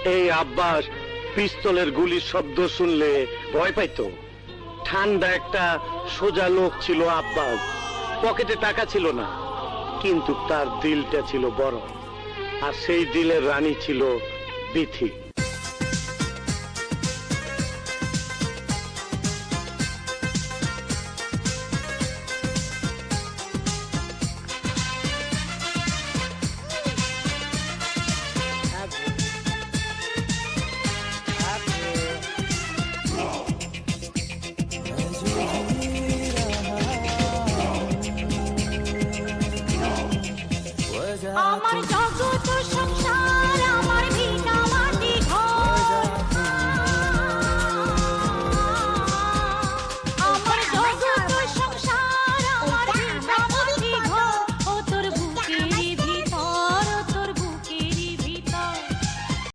এই আব্বাস পিস্তলের গুলির শব্দ শুনলে ভয় পাইতো। ঠান্ডা একটা সোজা লোক ছিল আব্বাস। পকেটে টাকা ছিল না, কিন্তু তার দিলটা ছিল বড়, আর সেই দিলের রানী ছিল বিথি।